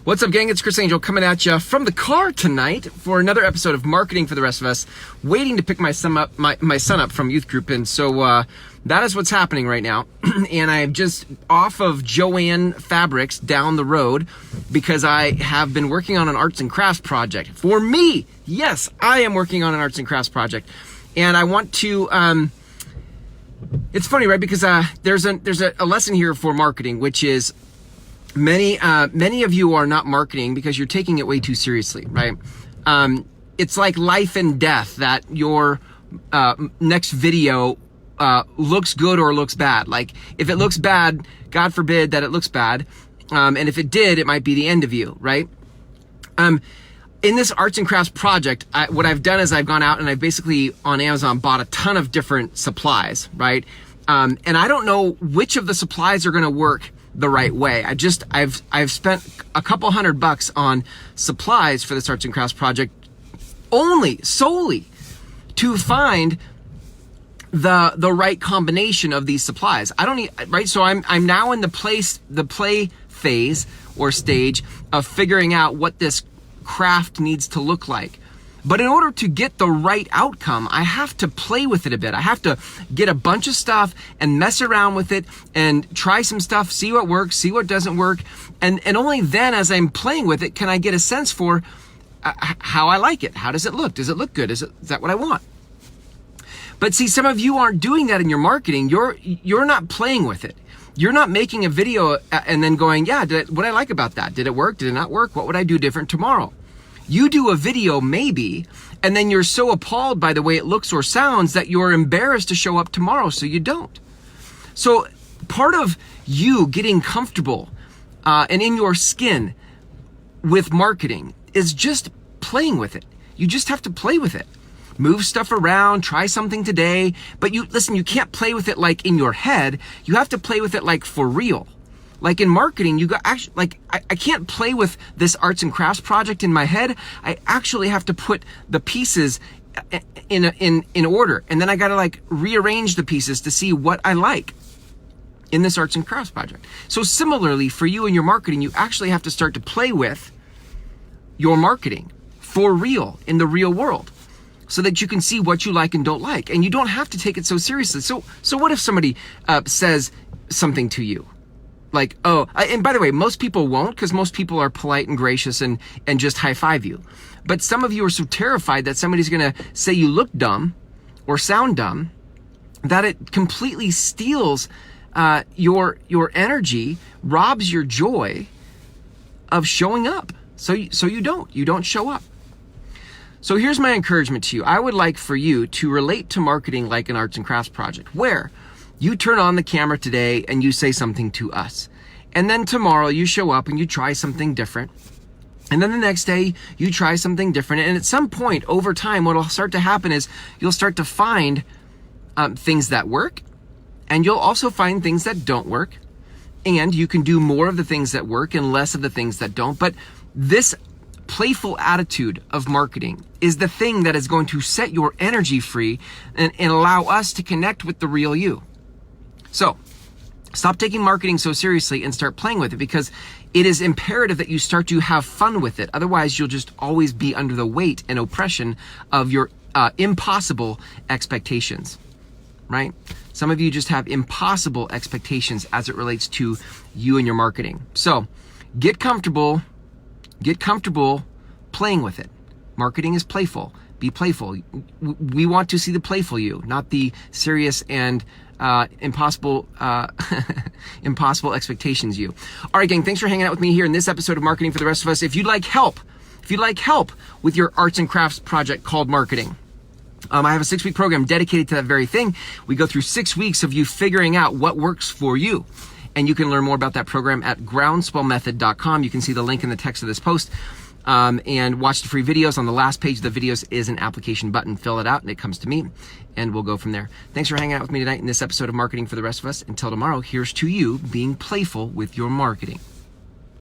What's up, gang? It's Chris Angel coming at you from the car tonight for another episode of Marketing for the Rest of Us, waiting to pick my son up from youth group. And so that is what's happening right now. And I'm just off of Joann Fabrics down the road because I have been working on an arts and crafts project. For me, yes, I am working on an arts and crafts project. And I want to, it's funny, right? Because there's a lesson here for marketing, which is many of you are not marketing because you're taking it way too seriously, right? It's like life and death, that your next video looks good or looks bad. Like if it looks bad, God forbid that it looks bad. And if it did, it might be the end of you, right? In this arts and crafts project, what I've done is I've gone out and I've basically on Amazon bought a ton of different supplies, right? And I don't know which of the supplies are going to work the right way. I've spent a couple $100 on supplies for this arts and crafts project solely to find the right combination of these supplies. I don't need, right? So I'm now in the play phase or stage of figuring out what this craft needs to look like. But in order to get the right outcome, I have to play with it a bit. I have to get a bunch of stuff and mess around with it and try some stuff, see what works, see what doesn't work. And only then, as I'm playing with it, can I get a sense for how I like it. How does it look? Does it look good? Is that what I want? But see, some of you aren't doing that in your marketing. You're not playing with it. You're not making a video and then going, yeah, what I like about that? Did it work? Did it not work? What would I do different tomorrow? You do a video maybe, and then you're so appalled by the way it looks or sounds that you're embarrassed to show up tomorrow, so you don't. So part of you getting comfortable and in your skin with marketing is just playing with it. You just have to play with it. Move stuff around, try something today, but you can't play with it like in your head. You have to play with it like for real. Like in marketing, I can't play with this arts and crafts project in my head. I actually have to put the pieces in order. And then I got to rearrange the pieces to see what I like in this arts and crafts project. So similarly for you and your marketing, you actually have to start to play with your marketing for real in the real world, so that you can see what you like and don't like. And you don't have to take it so seriously. So what if somebody says something to you? Like, oh, and by the way, most people won't, because most people are polite and gracious and just high five you. But some of you are so terrified that somebody's going to say you look dumb or sound dumb that it completely steals your energy, robs your joy of showing up. So you don't show up. So here's my encouragement to you. I would like for you to relate to marketing like an arts and crafts project, where you turn on the camera today and you say something to us. And then tomorrow you show up and you try something different. And then the next day you try something different. And at some point over time, what will start to happen is you'll start to find things that work, and you'll also find things that don't work. And you can do more of the things that work and less of the things that don't. But this playful attitude of marketing is the thing that is going to set your energy free and allow us to connect with the real you. So stop taking marketing so seriously and start playing with it, because it is imperative that you start to have fun with it. Otherwise, you'll just always be under the weight and oppression of your impossible expectations, right? Some of you just have impossible expectations as it relates to you and your marketing. So get comfortable playing with it. Marketing is playful. Be playful. We want to see the playful you, not the serious and impossible expectations you. All right, gang, thanks for hanging out with me here in this episode of Marketing for the Rest of Us. If you'd like help with your arts and crafts project called marketing, I have a 6-week program dedicated to that very thing. We go through 6 weeks of you figuring out what works for you. And you can learn more about that program at groundswellmethod.com. You can see the link in the text of this post. And watch the free videos. On the last page of the videos is an application button. Fill it out and it comes to me, and we'll go from there. Thanks for hanging out with me tonight in this episode of Marketing for the Rest of Us. Until tomorrow, here's to you being playful with your marketing.